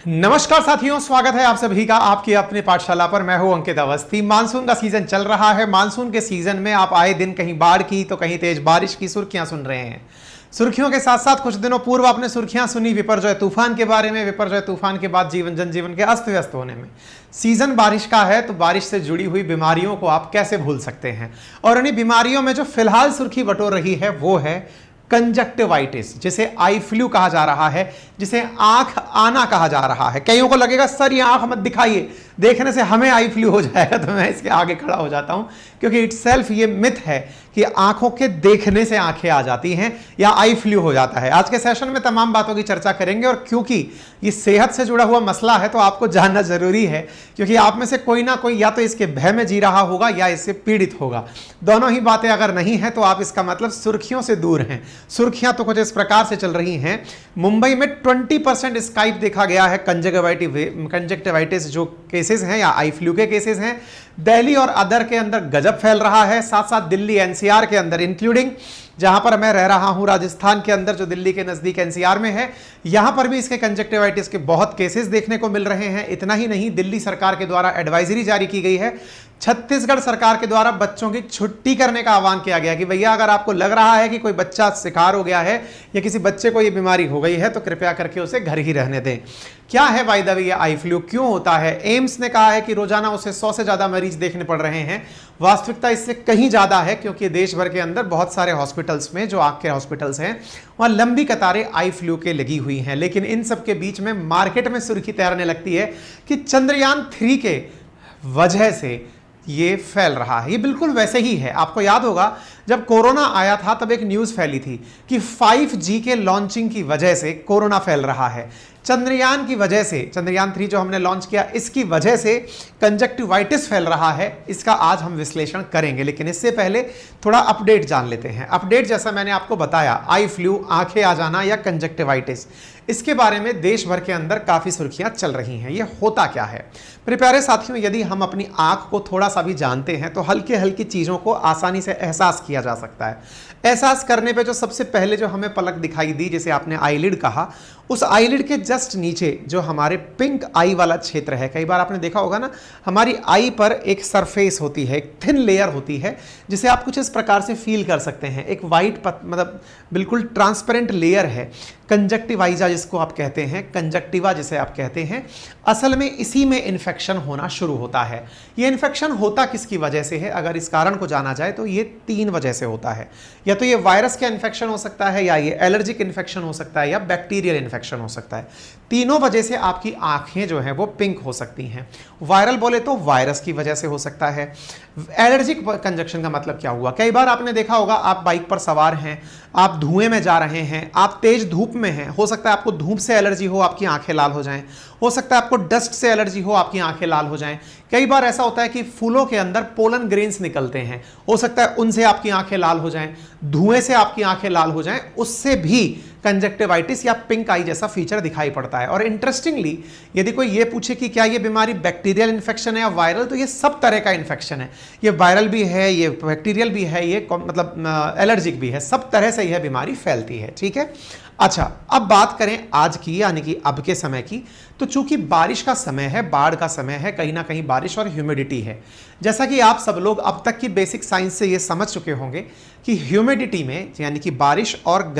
नमस्कार साथियों, स्वागत है आप सभी का आपकी अपनी पाठशाला पर। मैं हूं अंकित अवस्थी। मानसून का सीजन चल रहा है। मानसून के सीजन में आप आए दिन कहीं बाढ़ की तो कहीं तेज बारिश की सुर्खियां सुन रहे हैं। सुर्खियों के साथ साथ कुछ दिनों पूर्व आपने सुर्खियां सुनी विपर्जय तूफान के बारे में। विपर्जय तूफान के बाद जनजीवन के अस्त व्यस्त होने में। सीजन बारिश का है तो बारिश से जुड़ी हुई बीमारियों को आप कैसे भूल सकते हैं। और उन्हीं बीमारियों में जो फिलहाल सुर्खी बटोर रही है वो है कंजक्टिवाइटिस, जिसे आई फ्लू कहा जा रहा है, जिसे आंख आना कहा जा रहा है। कईयों को लगेगा सर ये आंख मत दिखाइए, देखने से हमें आई फ्लू हो जाएगा। तो मैं इसके आगे खड़ा हो जाता हूं, क्योंकि इटसेल्फ ये मिथ है कि आंखों के देखने से आंखें आ जाती हैं या आई फ्लू हो जाता है। आज के सेशन में तमाम बातों की चर्चा करेंगे, और क्योंकि ये सेहत से जुड़ा हुआ मसला है तो आपको जानना जरूरी है, क्योंकि आप में से कोई ना कोई या तो इसके भय में जी रहा होगा या इससे पीड़ित होगा। दोनों ही बातें अगर नहीं है तो आप इसका मतलब सुर्खियों से दूर हैं। सुर्खियां तो कुछ इस प्रकार से चल रही हैं। मुंबई में 20% स्काइप देखा गया है कंजक्टिवाइटिस जो केसेस हैं या आई फ्लू के केसेस हैं। दिल्ली और अदर के अंदर गजब फैल रहा है। साथ साथ दिल्ली एनसीआर के अंदर, इंक्लूडिंग जहां पर मैं रह रहा हूं राजस्थान के अंदर, जो दिल्ली के नजदीक एनसीआर में है, यहां पर भी इसके कंजक्टिवाइटिस के बहुत केसेस देखने को मिल रहे हैं। इतना ही नहीं, दिल्ली सरकार के द्वारा एडवाइजरी जारी की गई है। छत्तीसगढ़ सरकार के द्वारा बच्चों की छुट्टी करने का आह्वान किया गया कि भैया अगर आपको लग रहा है कि कोई बच्चा शिकार हो गया है या किसी बच्चे को ये बीमारी हो गई है तो कृपया करके उसे घर ही रहने दें। क्या है बाय द वे ये आई फ्लू, क्यों होता है? एम्स ने कहा है कि रोजाना उसे 100 से ज्यादा मरीज देखने पड़ रहे हैं। वास्तविकता इससे कहीं ज्यादा है, क्योंकि देश भर के अंदर बहुत सारे हॉस्पिटल्स में, जो आंख के हॉस्पिटल्स हैं, वहां लंबी कतारें आई फ्लू के लगी हुई हैं। लेकिन इन सब के बीच में मार्केट में सुर्खी तैरने लगती है कि चंद्रयान 3 के वजह से ये फैल रहा है। ये बिल्कुल वैसे ही है। आपको याद होगा जब कोरोना आया था तब एक न्यूज़ फैली थी कि 5G के लॉन्चिंग की वजह से कोरोना फैल रहा है। चंद्रयान की वजह से, चंद्रयान 3 जो हमने लॉन्च किया, इसकी वजह से कंजक्टिवाइटिस फैल रहा है। इसका आज हम विश्लेषण करेंगे, लेकिन इससे पहले थोड़ा अपडेट जान लेते हैं। अपडेट जैसा मैंने आपको बताया, आई फ्लू, आंखें आ जाना या कंजक्टिवाइटिस, इसके बारे में देश भर के अंदर काफ़ी सुर्खियां चल रही हैं। ये होता क्या है? मेरे प्यारे साथियों, यदि हम अपनी आंख को थोड़ा सा भी जानते हैं तो हल्की हल्की चीज़ों को आसानी से एहसास किया जा सकता है। एहसास करने पे जो सबसे पहले जो हमें पलक दिखाई दी, जिसे आपने आईलिड कहा, उस आईलिड के जस्ट नीचे जो हमारे पिंक आई वाला क्षेत्र है, कई बार आपने देखा होगा ना, हमारी आई पर एक सरफेस होती है, एक थिन लेयर होती है, जिसे आप कुछ इस प्रकार से फील कर सकते हैं। एक वाइट मतलब बिल्कुल ट्रांसपेरेंट लेयर है, कंजक्टिवाइजा जिसको आप कहते हैं, कंजक्टिवा जिसे आप कहते हैं। असल में इसी में इन्फेक्शन होना शुरू होता है। ये इन्फेक्शन होता किसकी वजह से है? अगर इस कारण को जाना जाए तो ये 3 वजह से होता है। या तो ये वायरस का इन्फेक्शन हो सकता है, या ये एलर्जिक इन्फेक्शन हो सकता है, या बैक्टीरियल इन्फेक्शन हो सकता है। तीनों वजह से आपकी आंखें जो हैं वो पिंक हो सकती हैं। वायरल बोले तो वायरस की वजह से हो सकता है। एलर्जिक कंजक्शन का मतलब क्या हुआ? कई बार आपने देखा होगा, आप बाइक पर सवार हैं, आप धुएं में जा रहे हैं, आप तेज धूप में हैं, हो सकता है आपको धूप से एलर्जी हो, आपकी आंखें लाल हो जाएं। हो सकता है आपको डस्ट से एलर्जी हो, आपकी आंखें लाल हो जाएं। कई बार ऐसा होता है कि फूलों के अंदर पोलन ग्रेन्स निकलते हैं, हो सकता है उनसे आपकी आंखें लाल हो जाएं। धुएं से आपकी आंखें लाल हो जाएं, उससे भी कंजक्टिवाइटिस या पिंक आई जैसा फीचर दिखाई पड़ता है। और इंटरेस्टिंगली, यदि कोई ये पूछे कि क्या ये बीमारी बैक्टीरियल इन्फेक्शन है या वायरल, तो ये सब तरह का इन्फेक्शन है। ये वायरल भी है, ये बैक्टीरियल भी है, ये मतलब एलर्जिक भी है। सब तरह से यह बीमारी फैलती है। ठीक है, अच्छा, अब बात करें आज की, यानी कि अब के समय की, तो चूंकि बारिश का समय है, बाढ़ का समय है, कहीं ना कहीं बारिश और ह्यूमिडिटी है। जैसा कि आप सब लोग अब तक की बेसिक साइंस से ये समझ चुके होंगे कि ह्यूमिडिटी में, यानी कि बारिश और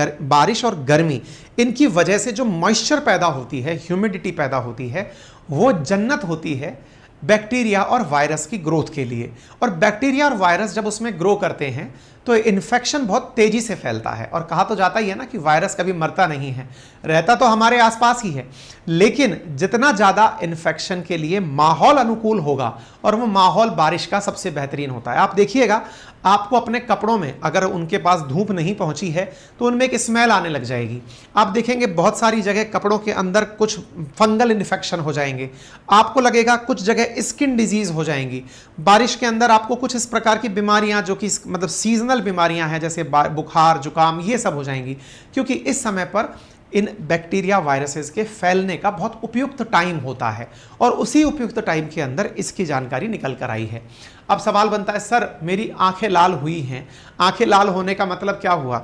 गर्मी, इनकी वजह से जो मॉइस्चर पैदा होती है, ह्यूमिडिटी पैदा होती है, वो जन्नत होती है बैक्टीरिया और वायरस की ग्रोथ के लिए। और बैक्टीरिया और वायरस जब उसमें ग्रो करते हैं तो इन्फेक्शन बहुत तेजी से फैलता है। और कहा तो जाता ही है ना कि वायरस कभी मरता नहीं है, रहता तो हमारे आसपास ही है, लेकिन जितना ज़्यादा इन्फेक्शन के लिए माहौल अनुकूल होगा, और वो माहौल बारिश का सबसे बेहतरीन होता है। आप देखिएगा, आपको अपने कपड़ों में अगर उनके पास धूप नहीं पहुंची है तो उनमें एक स्मेल आने लग जाएगी। आप देखेंगे बहुत सारी जगह कपड़ों के अंदर कुछ फंगल इन्फेक्शन हो जाएंगे, आपको लगेगा कुछ जगह स्किन डिजीज हो जाएंगी। बारिश के अंदर आपको कुछ इस प्रकार की बीमारियां, जो कि मतलब सीजनल बीमारियां हैं, जैसे बुखार, जुकाम, ये सब हो जाएंगी, क्योंकि इस समय पर इन बैक्टीरिया वायरसेस के फैलने का बहुत उपयुक्त टाइम होता है, और उसी उपयुक्त टाइम के अंदर इसकी जानकारी निकल कर आई है। अब सवाल बनता है, सर मेरी आंखें लाल हुई हैं, आंखें लाल होने का मतलब क्या हुआ?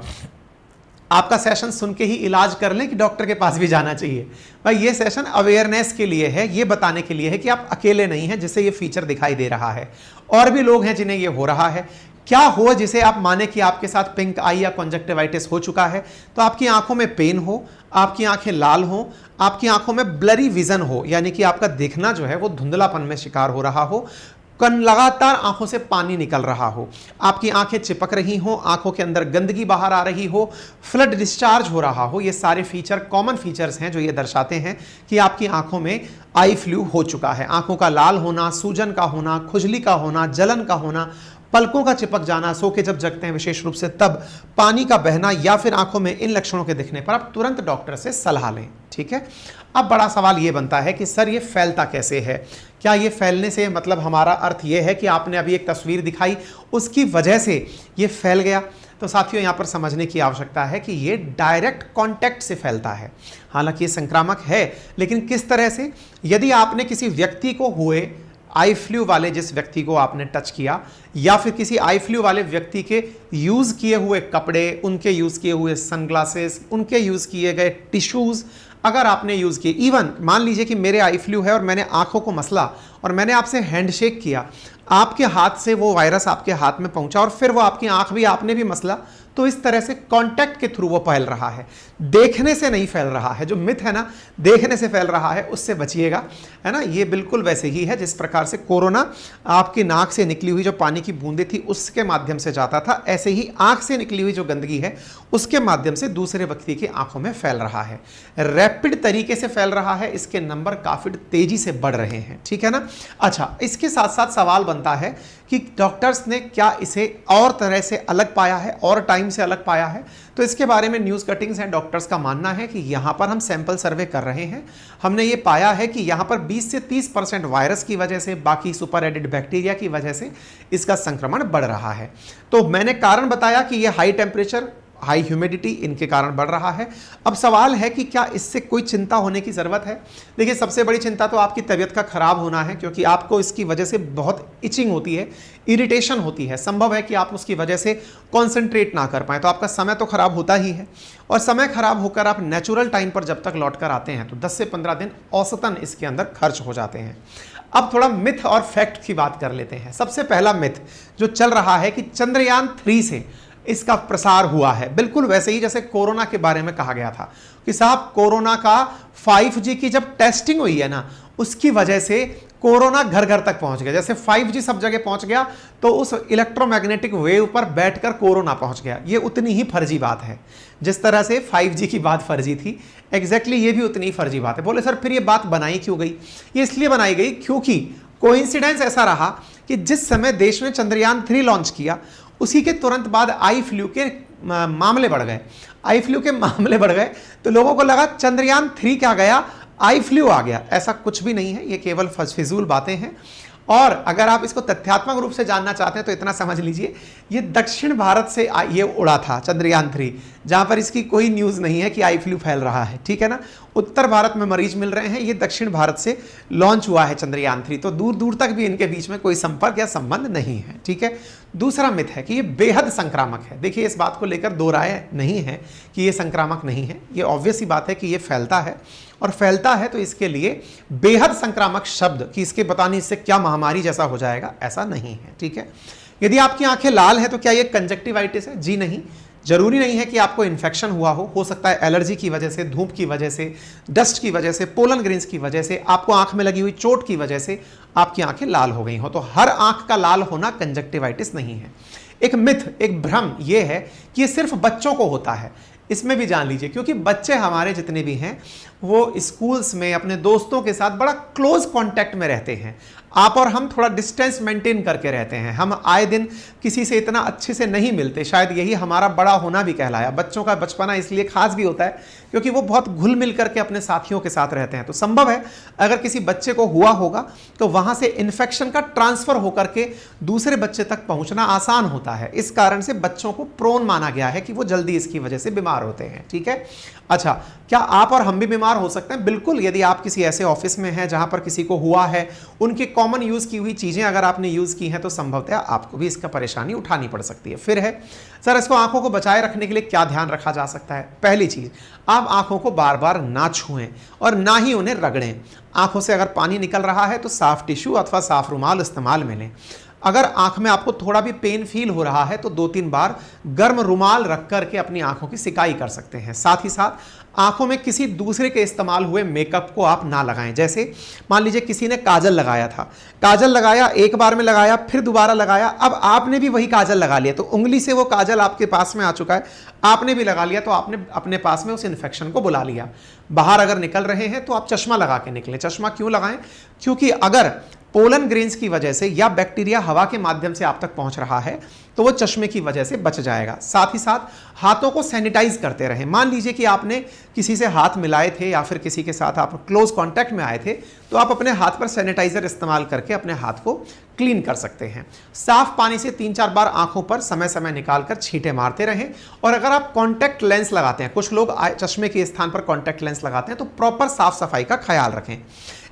आपका सेशन सुन के ही इलाज कर लें कि डॉक्टर के पास भी जाना चाहिए। भाई ये सेशन अवेयरनेस के लिए है, ये बताने के लिए है कि आप अकेले नहीं हैं जिससे ये फीचर दिखाई दे रहा है, और भी लोग हैं जिन्हें ये हो रहा है। क्या हो जिसे आप माने कि आपके साथ पिंक आई या कॉन्जक्टिवाइटिस हो चुका है, तो आपकी आंखों में पेन हो, आपकी आंखें लाल हो, आपकी आंखों में ब्लरी विजन हो, यानी कि आपका देखना जो है वो धुंधलापन में शिकार हो रहा हो, लगातार आंखों से पानी निकल रहा हो, आपकी आंखें चिपक रही हो, आंखों के अंदर गंदगी बाहर आ रही हो, फ्लड डिस्चार्ज हो रहा हो, ये सारे फीचर कॉमन फीचर्स हैं जो ये दर्शाते हैं कि आपकी आंखों में आई फ्लू हो चुका है। आंखों का लाल होना, सूजन का होना, खुजली का होना, जलन का होना, पलकों का चिपक जाना, सो के जब जगते हैं विशेष रूप से तब, पानी का बहना, या फिर आंखों में इन लक्षणों के दिखने पर आप तुरंत डॉक्टर से सलाह लें। ठीक है। अब बड़ा सवाल ये बनता है कि सर ये फैलता कैसे है? क्या ये फैलने से मतलब हमारा अर्थ ये है कि आपने अभी एक तस्वीर दिखाई उसकी वजह से ये फैल गया? तो साथियों यहाँ पर समझने की आवश्यकता है कि ये डायरेक्ट कांटेक्ट से फैलता है। हालांकि ये संक्रामक है, लेकिन किस तरह से? यदि आपने किसी व्यक्ति को हुए आई फ्लू वाले जिस व्यक्ति को आपने टच किया, या फिर किसी आई फ्लू वाले व्यक्ति के यूज़ किए हुए कपड़े, उनके यूज़ किए हुए सनग्लासेस, उनके यूज़ किए गए टिश्यूज़ अगर आपने यूज़ किए, इवन मान लीजिए कि मेरे आई फ्लू है और मैंने आंखों को मसला और मैंने आपसे हैंडशेक किया, आपके हाथ से वो वायरस आपके हाथ में पहुंचा और फिर वो आपकी आंख भी आपने भी मसला, तो इस तरह से कांटेक्ट के थ्रू वो फैल रहा है, देखने से नहीं फैल रहा है। जो मिथ है ना, देखने से फैल रहा है, उससे बचिएगा, है ना। ये बिल्कुल वैसे ही है जिस प्रकार से कोरोना आपकी नाक से निकली हुई जो पानी की बूंदें थी उसके माध्यम से जाता था, ऐसे ही आंख से निकली हुई जो गंदगी है उसके माध्यम से दूसरे व्यक्ति की आंखों में फैल रहा है। रैपिड तरीके से फैल रहा है, इसके नंबर काफी तेजी से बढ़ रहे हैं। ठीक है ना। अच्छा, इसके साथ साथ सवाल बनता है कि डॉक्टर्स ने क्या इसे और तरह से अलग पाया है और टाइम से अलग पाया है? तो इसके बारे में न्यूज़ कटिंग्स हैं। डॉक्टर्स का मानना है कि यहाँ पर हम सैंपल सर्वे कर रहे हैं, हमने ये पाया है कि यहाँ पर 20 से 30% वायरस की वजह से, बाकी सुपर एडेड बैक्टीरिया की वजह से इसका संक्रमण बढ़ रहा है। तो मैंने कारण बताया कि ये हाई टेम्परेचर, हाई ह्यूमिडिटी, इनके कारण बढ़ रहा है। अब सवाल है कि क्या इससे कोई चिंता होने की ज़रूरत है? देखिए, सबसे बड़ी चिंता तो आपकी तबीयत का खराब होना है, क्योंकि आपको इसकी वजह से बहुत इचिंग होती है, इरिटेशन होती है। संभव है कि आप उसकी वजह से कॉन्सेंट्रेट ना कर पाएँ, तो आपका समय तो खराब होता ही है। और समय खराब होकर आप नेचुरल टाइम पर जब तक लौट कर आते हैं तो 10 से 15 दिन औसतन इसके अंदर खर्च हो जाते हैं। अब थोड़ा मिथ और फैक्ट की बात कर लेते हैं। सबसे पहला मिथ जो चल रहा है कि चंद्रयान 3 से इसका प्रसार हुआ है, बिल्कुल वैसे ही जैसे कोरोना के बारे में कहा गया था कि साहब कोरोना का 5G की जब टेस्टिंग हुई है ना, उसकी वजह से कोरोना घर घर तक पहुंच गया। जैसे 5G सब जगह पहुंच गया तो उस इलेक्ट्रोमैग्नेटिक वेव पर बैठकर कोरोना पहुंच गया। ये उतनी ही फर्जी बात है जिस तरह से 5G की बात फर्जी थी, एग्जैक्टली ये भी उतनी ही फर्जी बात है। बोले सर फिर ये बात बनाई क्यों गई? ये इसलिए बनाई गई क्योंकि कोइंसिडेंस ऐसा रहा कि जिस समय देश ने चंद्रयान 3 लॉन्च किया उसी के तुरंत बाद आई फ्लू के मामले बढ़ गए। आई फ्लू के मामले बढ़ गए तो लोगों को लगा चंद्रयान 3 क्या गया, आई फ्लू आ गया। ऐसा कुछ भी नहीं है, ये केवल फिजूल बातें हैं। और अगर आप इसको तथ्यात्मक रूप से जानना चाहते हैं तो इतना समझ लीजिए, ये दक्षिण भारत से ये उड़ा था चंद्रयान 3, जहां पर इसकी कोई न्यूज़ नहीं है कि आई फ्लू फैल रहा है। ठीक है ना। उत्तर भारत में मरीज मिल रहे हैं, ये दक्षिण भारत से लॉन्च हुआ है चंद्रयान 3, तो दूर दूर तक भी इनके बीच में कोई संपर्क या संबंध नहीं है। ठीक है। दूसरा मिथ है कि ये बेहद संक्रामक है। देखिए, इस बात को लेकर दो राय नहीं है कि ये संक्रामक नहीं है। ये ऑब्वियस ही बात है कि ये फैलता है, और फैलता है तो इसके लिए बेहद संक्रामक शब्द कि इसके बताने से क्या महामारी जैसा हो जाएगा, ऐसा नहीं है। ठीक है। यदि आपकी आंखें लाल है तो क्या ये कंजक्टिवाइटिस है? जी नहीं। जरूरी नहीं है कि आपको इन्फेक्शन हुआ हो सकता है एलर्जी की वजह से, धूप की वजह से, डस्ट की वजह से, पोलन ग्रेन्स की वजह से, आपको आंख में लगी हुई चोट की वजह से आपकी आंखें लाल हो गई हो। तो हर आंख का लाल होना कंजक्टिवाइटिस नहीं है। एक मिथ, एक भ्रम यह है कि ये सिर्फ बच्चों को होता है। इसमें भी जान लीजिए, क्योंकि बच्चे हमारे जितने भी हैं वो स्कूल्स में अपने दोस्तों के साथ बड़ा क्लोज कांटेक्ट में रहते हैं। आप और हम थोड़ा डिस्टेंस मेंटेन करके रहते हैं, हम आए दिन किसी से इतना अच्छे से नहीं मिलते। शायद यही हमारा बड़ा होना भी कहलाया। बच्चों का बचपना इसलिए खास भी होता है क्योंकि वो बहुत घुल मिल करके अपने साथियों के साथ रहते हैं। तो संभव है अगर किसी बच्चे को हुआ होगा तो वहां से इन्फेक्शन का ट्रांसफर होकर के दूसरे बच्चे तक पहुंचना आसान होता है। इस कारण से बच्चों को प्रोन माना गया है कि वो जल्दी इसकी वजह से बीमार होते हैं। ठीक है। अच्छा, क्या आप और हम भी बीमार हो सकते हैं? बिल्कुल। यदि आप किसी ऐसे ऑफिस में हैं जहां पर किसी को हुआ है, उनके कॉमन यूज की हुई चीजें अगर आपने यूज की हैं तो संभवतः आपको भी इसका परेशानी उठानी पड़ सकती है। फिर है सर, इसको आंखों को बचाए रखने के लिए क्या ध्यान रखा जा सकता है? पहली चीज, आप आंखों को बार बार ना छुएं और ना ही उन्हें रगड़ें। आंखों से अगर पानी निकल रहा है तो साफ टिश्यू अथवा साफ रुमाल इस्तेमाल में लें। अगर आंख में आपको थोड़ा भी पेन फील हो रहा है तो 2-3 बार गर्म रुमाल रख करके अपनी आंखों की सिकाई कर सकते हैं। साथ ही साथ आंखों में किसी दूसरे के इस्तेमाल हुए मेकअप को आप ना लगाएं। जैसे मान लीजिए किसी ने काजल लगाया था, काजल लगाया, एक बार में लगाया, फिर दोबारा लगाया, अब आपने भी वही काजल लगा लिया तो उंगली से वो काजल आपके पास में आ चुका है, आपने भी लगा लिया तो आपने अपने पास में उस इन्फेक्शन को बुला लिया। बाहर अगर निकल रहे हैं तो आप चश्मा लगा के निकलें। चश्मा क्यों लगाएं? क्योंकि अगर पोलन ग्रेन्स की वजह से या बैक्टीरिया हवा के माध्यम से आप तक पहुंच रहा है तो वो चश्मे की वजह से बच जाएगा। साथ ही साथ हाथों को सैनिटाइज करते रहें। मान लीजिए कि आपने किसी से हाथ मिलाए थे या फिर किसी के साथ आप क्लोज कांटेक्ट में आए थे तो आप अपने हाथ पर सैनिटाइजर इस्तेमाल करके अपने हाथ को क्लीन कर सकते हैं। साफ पानी से 3-4 बार आंखों पर समय समय निकालकर छींटे मारते रहें। और अगर आप कॉन्टैक्ट लेंस लगाते हैं, कुछ लोग चश्मे के स्थान पर कॉन्टैक्ट लेंस लगाते हैं, तो प्रॉपर साफ सफाई का ख्याल रखें।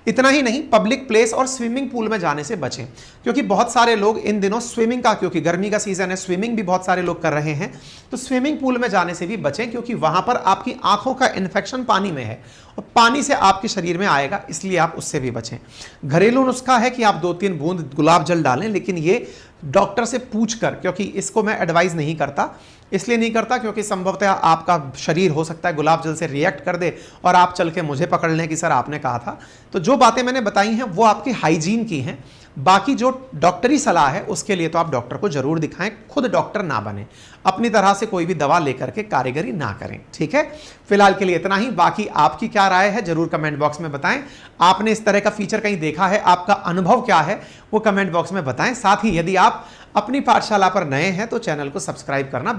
इतना ही नहीं, पब्लिक प्लेस और स्विमिंग पूल में जाने से बचें, क्योंकि बहुत सारे लोग इन दिनों स्विमिंग का, क्योंकि गर्मी का सीजन है, स्विमिंग भी बहुत सारे लोग कर रहे हैं, तो स्विमिंग पूल में जाने से भी बचें, क्योंकि वहां पर आपकी आंखों का इन्फेक्शन पानी में है और पानी से आपके शरीर में आएगा, इसलिए आप उससे भी बचें। घरेलू नुस्खा है कि आप 2-3 बूंद गुलाब जल डालें, लेकिन ये डॉक्टर से पूछकर, क्योंकि इसको मैं एडवाइस नहीं करता, इसलिए नहीं करता क्योंकि संभवतः आपका शरीर हो सकता है गुलाब जल से रिएक्ट कर दे और आप चल के मुझे पकड़ लें कि सर आपने कहा था। तो जो बातें मैंने बताई हैं वो आपकी हाइजीन की हैं। बाकी जो डॉक्टरी सलाह है उसके लिए तो आप डॉक्टर को जरूर दिखाएं, खुद डॉक्टर ना बने, अपनी तरह से कोई भी दवा लेकर के कारीगरी ना करें। ठीक है, फिलहाल के लिए इतना ही। बाकी आपकी क्या राय है जरूर कमेंट बॉक्स में बताएं। आपने इस तरह का फीचर कहीं देखा है, आपका अनुभव क्या है वो कमेंट बॉक्स में बताएं। साथ ही यदि आप अपनी पाठशाला पर नए हैं तो चैनल को सब्सक्राइब करना